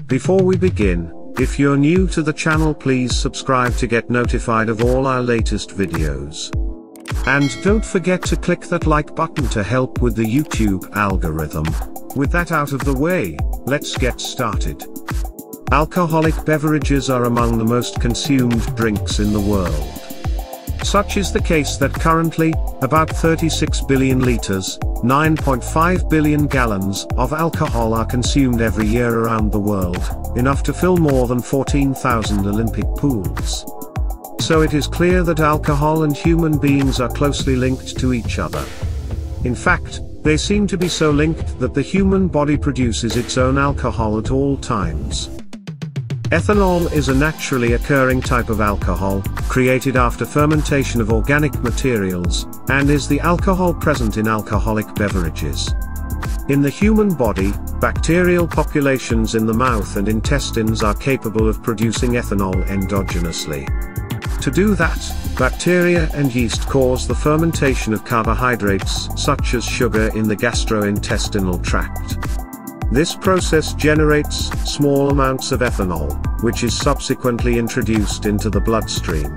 Before we begin, if you're new to the channel, please subscribe to get notified of all our latest videos. And don't forget to click that like button to help with the YouTube algorithm. With that out of the way, let's get started. Alcoholic beverages are among the most consumed drinks in the world. Such is the case that currently, about 36 billion liters, 9.5 billion gallons of alcohol are consumed every year around the world, enough to fill more than 14,000 Olympic pools. So it is clear that alcohol and human beings are closely linked to each other. In fact, they seem to be so linked that the human body produces its own alcohol at all times. Ethanol is a naturally occurring type of alcohol, created after fermentation of organic materials, and is the alcohol present in alcoholic beverages. In the human body, bacterial populations in the mouth and intestines are capable of producing ethanol endogenously. To do that, bacteria and yeast cause the fermentation of carbohydrates such as sugar in the gastrointestinal tract. This process generates small amounts of ethanol, which is subsequently introduced into the bloodstream.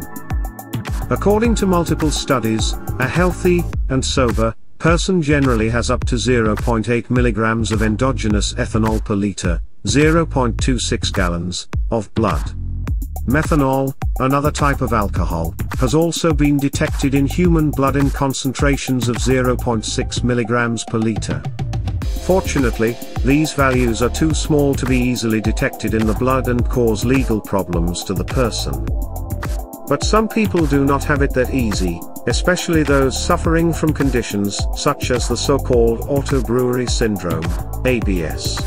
According to multiple studies, a healthy and sober person generally has up to 0.8 milligrams of endogenous ethanol per liter, 0.26 gallons, of blood. Methanol, another type of alcohol, has also been detected in human blood in concentrations of 0.6 milligrams per liter. Fortunately, these values are too small to be easily detected in the blood and cause legal problems to the person. But some people do not have it that easy, especially those suffering from conditions such as the so-called autobrewery syndrome, ABS.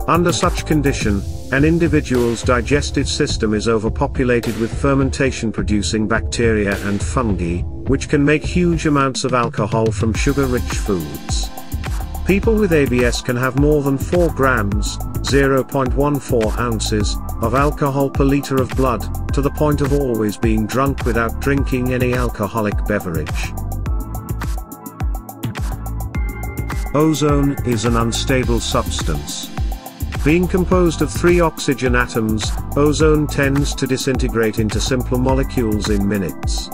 Under such condition, an individual's digestive system is overpopulated with fermentation-producing bacteria and fungi, which can make huge amounts of alcohol from sugar-rich foods. People with ABS can have more than 4 grams, 0.14 ounces, of alcohol per liter of blood, to the point of always being drunk without drinking any alcoholic beverage. Ozone is an unstable substance. Being composed of 3 oxygen atoms, ozone tends to disintegrate into simpler molecules in minutes.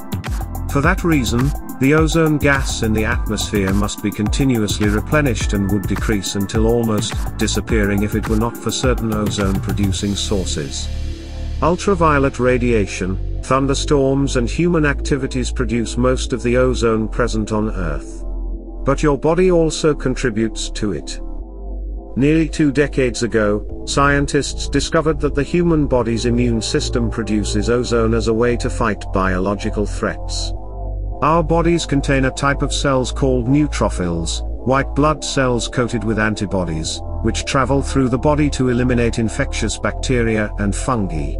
For that reason, the ozone gas in the atmosphere must be continuously replenished and would decrease until almost disappearing if it were not for certain ozone-producing sources. Ultraviolet radiation, thunderstorms and human activities produce most of the ozone present on Earth. But your body also contributes to it. Nearly 2 decades ago, scientists discovered that the human body's immune system produces ozone as a way to fight biological threats. Our bodies contain a type of cells called neutrophils, white blood cells coated with antibodies, which travel through the body to eliminate infectious bacteria and fungi.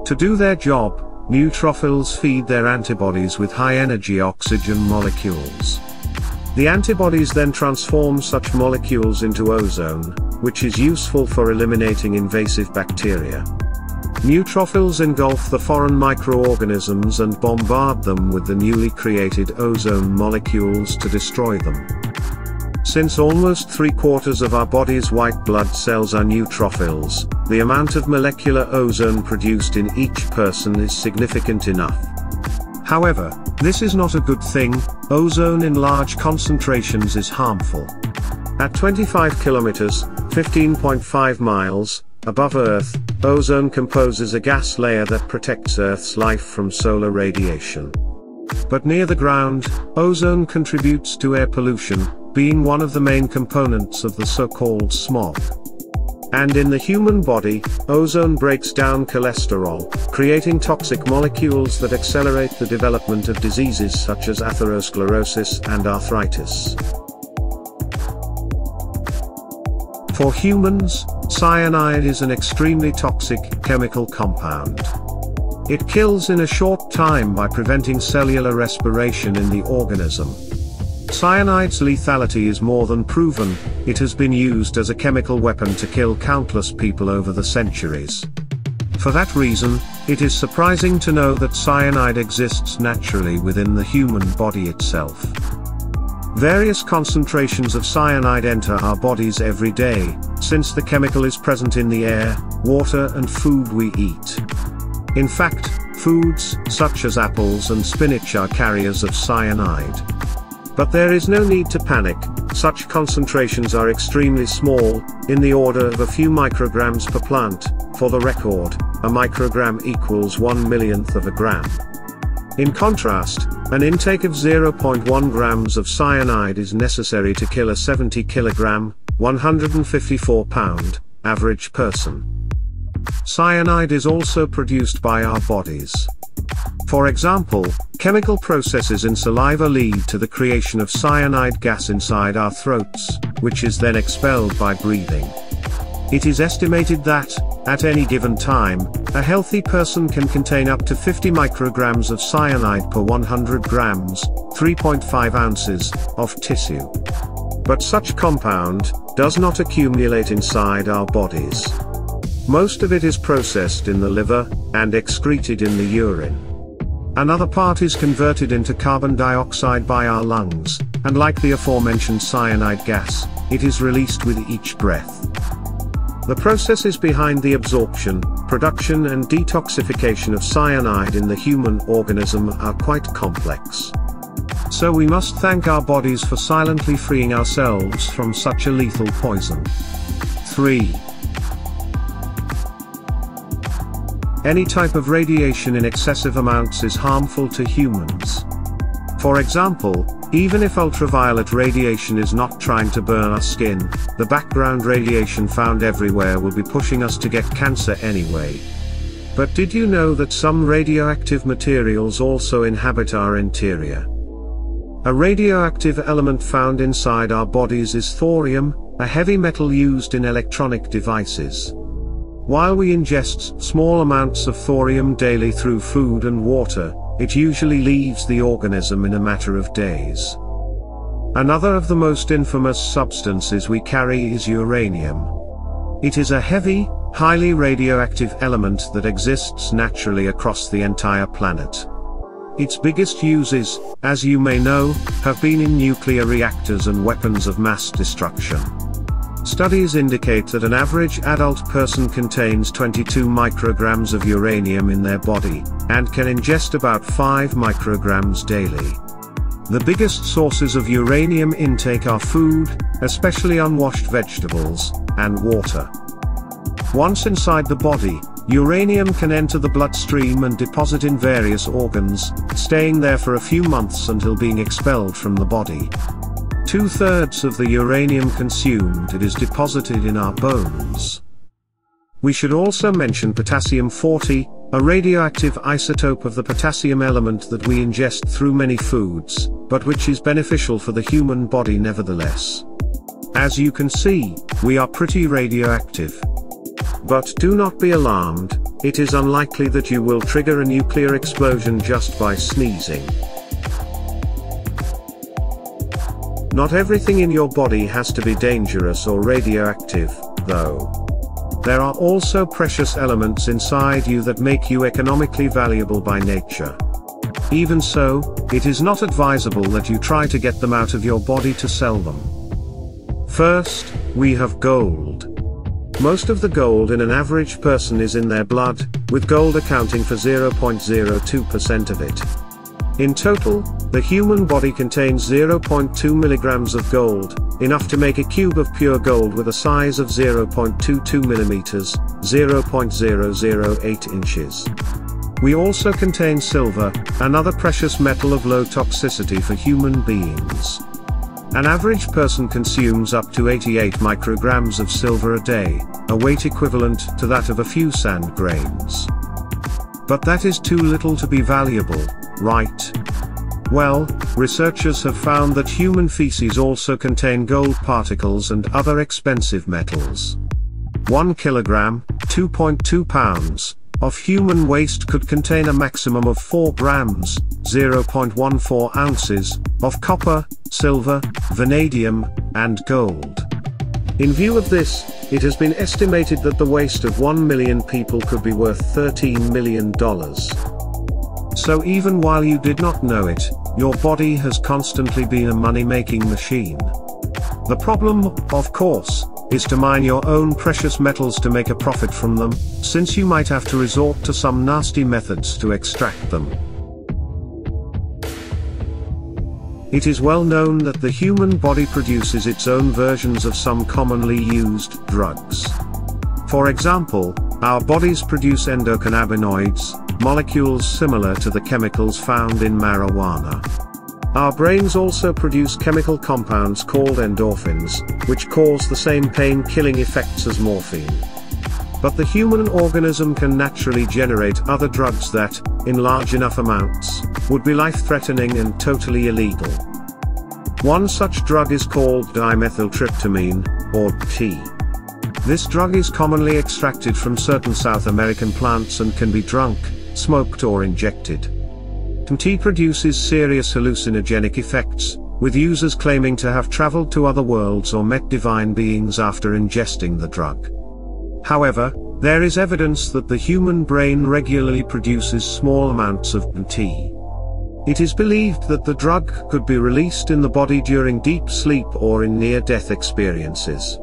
To do their job, neutrophils feed their antibodies with high-energy oxygen molecules. The antibodies then transform such molecules into ozone, which is useful for eliminating invasive bacteria. Neutrophils engulf the foreign microorganisms and bombard them with the newly created ozone molecules to destroy them. Since almost 3/4 of our body's white blood cells are neutrophils, the amount of molecular ozone produced in each person is significant enough. However, this is not a good thing. Ozone in large concentrations is harmful. At 25 kilometers, 15.5 miles, above Earth, ozone composes a gas layer that protects Earth's life from solar radiation. But near the ground, ozone contributes to air pollution, being one of the main components of the so-called smog. And in the human body, ozone breaks down cholesterol, creating toxic molecules that accelerate the development of diseases such as atherosclerosis and arthritis. For humans, cyanide is an extremely toxic chemical compound. It kills in a short time by preventing cellular respiration in the organism. Cyanide's lethality is more than proven. It has been used as a chemical weapon to kill countless people over the centuries. For that reason, it is surprising to know that cyanide exists naturally within the human body itself. Various concentrations of cyanide enter our bodies every day, since the chemical is present in the air, water and food we eat. In fact, foods, such as apples and spinach, are carriers of cyanide. But there is no need to panic, such concentrations are extremely small, in the order of a few micrograms per plant. For the record, a microgram equals 1/1,000,000th of a gram. In contrast, an intake of 0.1 grams of cyanide is necessary to kill a 70 kilogram, 154 pound, average person. Cyanide is also produced by our bodies. For example, chemical processes in saliva lead to the creation of cyanide gas inside our throats, which is then expelled by breathing. It is estimated that, at any given time, a healthy person can contain up to 50 micrograms of cyanide per 100 grams, 3.5 ounces, of tissue. But such compound does not accumulate inside our bodies. Most of it is processed in the liver, and excreted in the urine. Another part is converted into carbon dioxide by our lungs, and like the aforementioned cyanide gas, it is released with each breath. The processes behind the absorption, production and detoxification of cyanide in the human organism are quite complex. So we must thank our bodies for silently freeing ourselves from such a lethal poison. 3. Any type of radiation in excessive amounts is harmful to humans. For example, even if ultraviolet radiation is not trying to burn our skin, the background radiation found everywhere will be pushing us to get cancer anyway. But did you know that some radioactive materials also inhabit our interior? A radioactive element found inside our bodies is thorium, a heavy metal used in electronic devices. While we ingest small amounts of thorium daily through food and water, it usually leaves the organism in a matter of days. Another of the most infamous substances we carry is uranium. It is a heavy, highly radioactive element that exists naturally across the entire planet. Its biggest uses, as you may know, have been in nuclear reactors and weapons of mass destruction. Studies indicate that an average adult person contains 22 micrograms of uranium in their body, and can ingest about 5 micrograms daily. The biggest sources of uranium intake are food, especially unwashed vegetables, and water. Once inside the body, uranium can enter the bloodstream and deposit in various organs, staying there for a few months until being expelled from the body. 2/3 of the uranium consumed is deposited in our bones. We should also mention potassium-40, a radioactive isotope of the potassium element that we ingest through many foods, but which is beneficial for the human body nevertheless. As you can see, we are pretty radioactive. But do not be alarmed, it is unlikely that you will trigger a nuclear explosion just by sneezing. Not everything in your body has to be dangerous or radioactive, though. There are also precious elements inside you that make you economically valuable by nature. Even so, it is not advisable that you try to get them out of your body to sell them. First, we have gold. Most of the gold in an average person is in their blood, with gold accounting for 0.02% of it. In total, the human body contains 0.2 milligrams of gold, enough to make a cube of pure gold with a size of 0.22 millimeters, 0.008 inches. We also contain silver, another precious metal of low toxicity for human beings. An average person consumes up to 88 micrograms of silver a day, a weight equivalent to that of a few sand grains. But that is too little to be valuable, right? Well, researchers have found that human feces also contain gold particles and other expensive metals. 1 kilogram, 2.2 pounds, of human waste could contain a maximum of 4 grams, 0.14 ounces, of copper, silver, vanadium, and gold. In view of this, it has been estimated that the waste of 1 million people could be worth $13 million. So even while you did not know it, your body has constantly been a money-making machine. The problem, of course, is to mine your own precious metals to make a profit from them, since you might have to resort to some nasty methods to extract them. It is well known that the human body produces its own versions of some commonly used drugs. For example, our bodies produce endocannabinoids, molecules similar to the chemicals found in marijuana. Our brains also produce chemical compounds called endorphins, which cause the same pain-killing effects as morphine. But the human organism can naturally generate other drugs that, in large enough amounts, would be life-threatening and totally illegal. One such drug is called dimethyltryptamine, or T. This drug is commonly extracted from certain South American plants and can be drunk, smoked or injected. Tea produces serious hallucinogenic effects, with users claiming to have traveled to other worlds or met divine beings after ingesting the drug. However, there is evidence that the human brain regularly produces small amounts of tea. It is believed that the drug could be released in the body during deep sleep or in near-death experiences.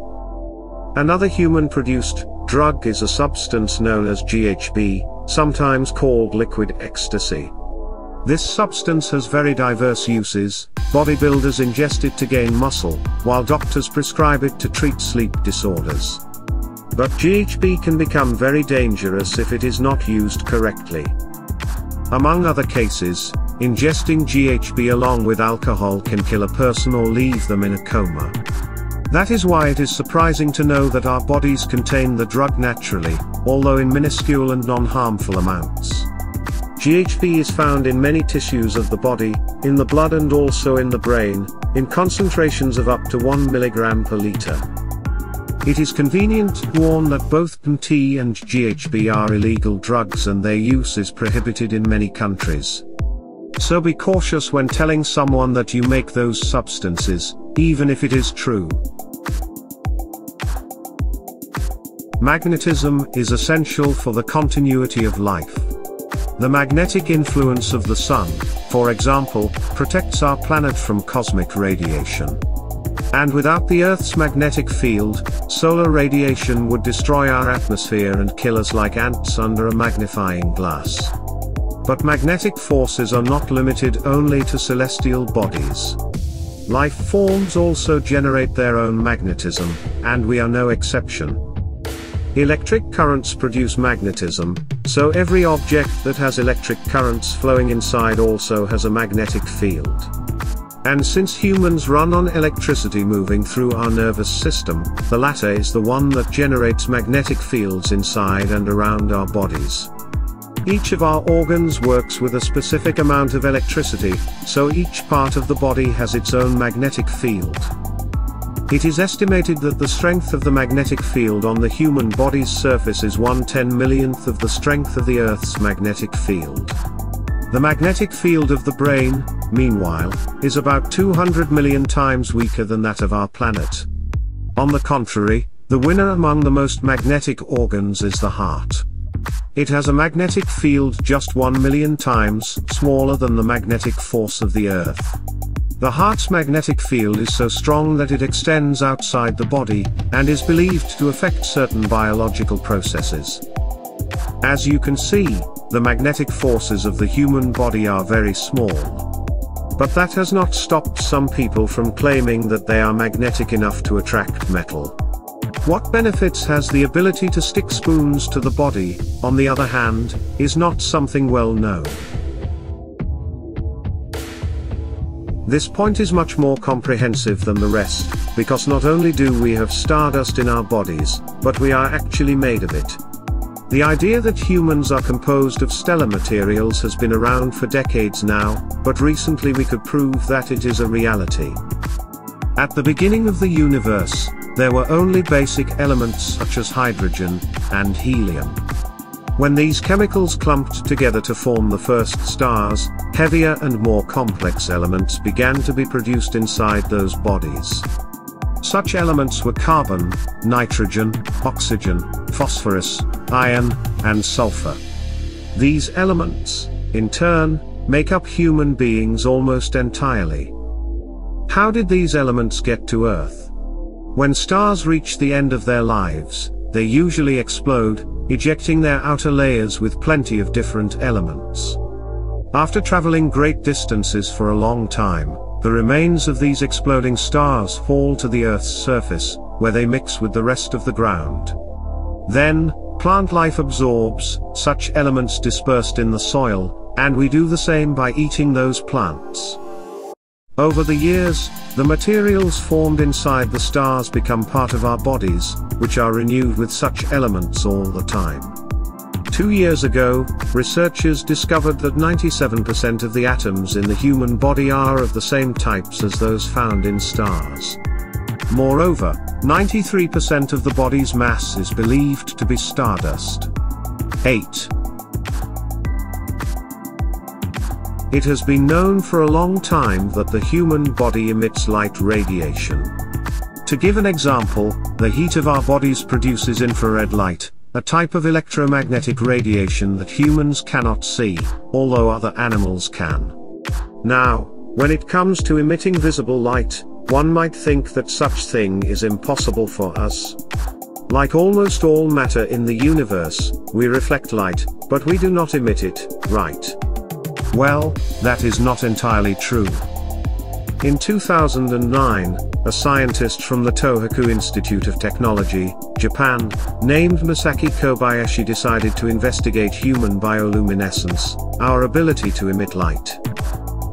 Another human-produced drug is a substance known as GHB, sometimes called liquid ecstasy. This substance has very diverse uses. Bodybuilders ingest it to gain muscle, while doctors prescribe it to treat sleep disorders. But GHB can become very dangerous if it is not used correctly. Among other cases, ingesting GHB along with alcohol can kill a person or leave them in a coma. That is why it is surprising to know that our bodies contain the drug naturally, although in minuscule and non-harmful amounts. GHB is found in many tissues of the body, in the blood and also in the brain, in concentrations of up to 1 mg per liter. It is convenient to warn that both T and GHB are illegal drugs and their use is prohibited in many countries. So be cautious when telling someone that you make those substances, even if it is true. Magnetism is essential for the continuity of life. The magnetic influence of the sun, for example, protects our planet from cosmic radiation. And without the Earth's magnetic field, solar radiation would destroy our atmosphere and kill us like ants under a magnifying glass. But magnetic forces are not limited only to celestial bodies. Life forms also generate their own magnetism, and we are no exception. Electric currents produce magnetism, so every object that has electric currents flowing inside also has a magnetic field. And since humans run on electricity moving through our nervous system, the latter is the one that generates magnetic fields inside and around our bodies. Each of our organs works with a specific amount of electricity, so each part of the body has its own magnetic field. It is estimated that the strength of the magnetic field on the human body's surface is 1/10,000,000th of the strength of the Earth's magnetic field. The magnetic field of the brain, meanwhile, is about 200 million times weaker than that of our planet. On the contrary, the winner among the most magnetic organs is the heart. It has a magnetic field just 1,000,000 times smaller than the magnetic force of the Earth. The heart's magnetic field is so strong that it extends outside the body, and is believed to affect certain biological processes. As you can see, the magnetic forces of the human body are very small. But that has not stopped some people from claiming that they are magnetic enough to attract metal. What benefits has the ability to stick spoons to the body, on the other hand, is not something well known. This point is much more comprehensive than the rest, because not only do we have stardust in our bodies, but we are actually made of it. The idea that humans are composed of stellar materials has been around for decades now, but recently we could prove that it is a reality. At the beginning of the universe, there were only basic elements such as hydrogen and helium. When these chemicals clumped together to form the first stars, heavier and more complex elements began to be produced inside those bodies. Such elements were carbon, nitrogen, oxygen, phosphorus, iron, and sulfur. These elements, in turn, make up human beings almost entirely. How did these elements get to Earth? When stars reach the end of their lives, they usually explode, ejecting their outer layers with plenty of different elements. After traveling great distances for a long time, the remains of these exploding stars fall to the Earth's surface, where they mix with the rest of the ground. Then, plant life absorbs such elements dispersed in the soil, and we do the same by eating those plants. Over the years, the materials formed inside the stars become part of our bodies, which are renewed with such elements all the time. 2 years ago, researchers discovered that 97% of the atoms in the human body are of the same types as those found in stars. Moreover, 93% of the body's mass is believed to be stardust. 8. It has been known for a long time that the human body emits light radiation. To give an example, the heat of our bodies produces infrared light, a type of electromagnetic radiation that humans cannot see, although other animals can. Now, when it comes to emitting visible light, one might think that such thing is impossible for us. Like almost all matter in the universe, we reflect light, but we do not emit it, right? Well, that is not entirely true. In 2009, a scientist from the Tohoku Institute of Technology, Japan, named Masaki Kobayashi decided to investigate human bioluminescence, our ability to emit light.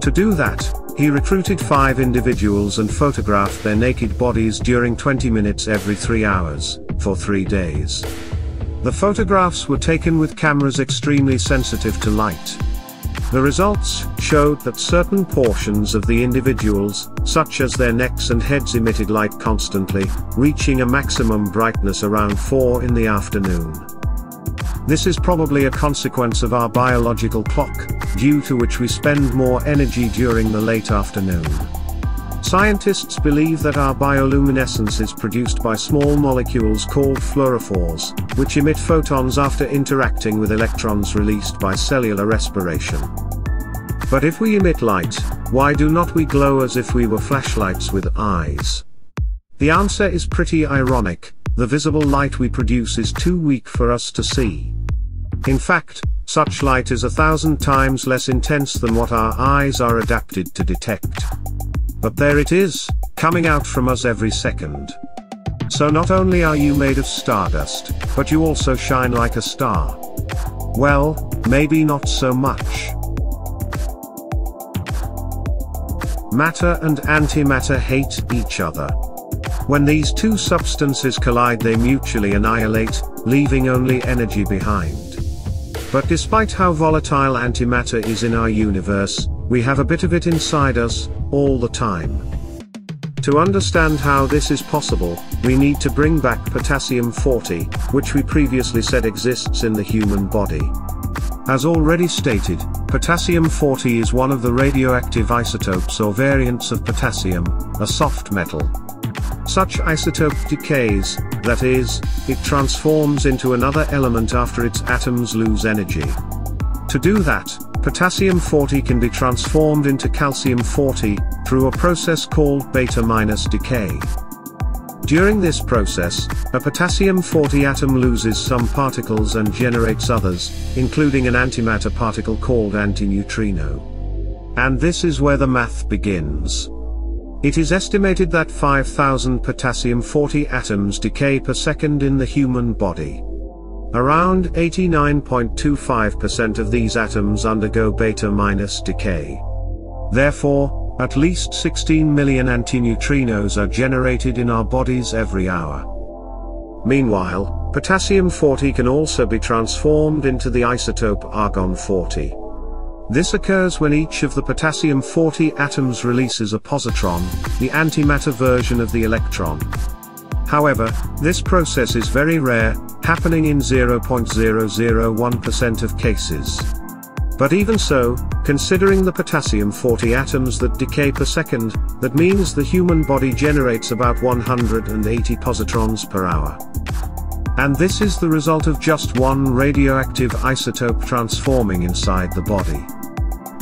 To do that, he recruited 5 individuals and photographed their naked bodies during 20 minutes every 3 hours, for 3 days. The photographs were taken with cameras extremely sensitive to light. The results showed that certain portions of the individuals, such as their necks and heads, emitted light constantly, reaching a maximum brightness around 4 in the afternoon. This is probably a consequence of our biological clock, due to which we spend more energy during the late afternoon. Scientists believe that our bioluminescence is produced by small molecules called fluorophores, which emit photons after interacting with electrons released by cellular respiration. But if we emit light, why do not we glow as if we were flashlights with eyes? The answer is pretty ironic: the visible light we produce is too weak for us to see. In fact, such light is 1,000 times less intense than what our eyes are adapted to detect. But there it is, coming out from us every second. So not only are you made of stardust, but you also shine like a star. Well, maybe not so much. Matter and antimatter hate each other. When these two substances collide, they mutually annihilate, leaving only energy behind. But despite how volatile antimatter is in our universe, we have a bit of it inside us, all the time. To understand how this is possible, we need to bring back potassium-40, which we previously said exists in the human body. As already stated, potassium-40 is one of the radioactive isotopes or variants of potassium, a soft metal. Such isotope decays, that is, it transforms into another element after its atoms lose energy. To do that, potassium-40 can be transformed into calcium-40, through a process called beta- decay. During this process, a potassium-40 atom loses some particles and generates others, including an antimatter particle called antineutrino. And this is where the math begins. It is estimated that 5,000 potassium-40 atoms decay per second in the human body. Around 89.25% of these atoms undergo beta- decay. Therefore, at least 16 million antineutrinos are generated in our bodies every hour. Meanwhile, potassium-40 can also be transformed into the isotope argon-40. This occurs when each of the potassium-40 atoms releases a positron, the antimatter version of the electron. However, this process is very rare, happening in 0.001% of cases. But even so, considering the potassium-40 atoms that decay per second, that means the human body generates about 180 positrons per hour. And this is the result of just one radioactive isotope transforming inside the body.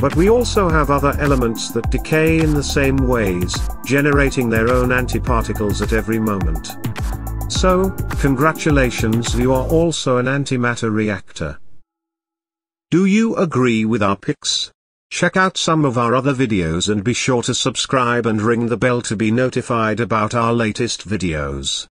But we also have other elements that decay in the same ways, generating their own antiparticles at every moment. So, congratulations, you are also an antimatter reactor. Do you agree with our picks? Check out some of our other videos and be sure to subscribe and ring the bell to be notified about our latest videos.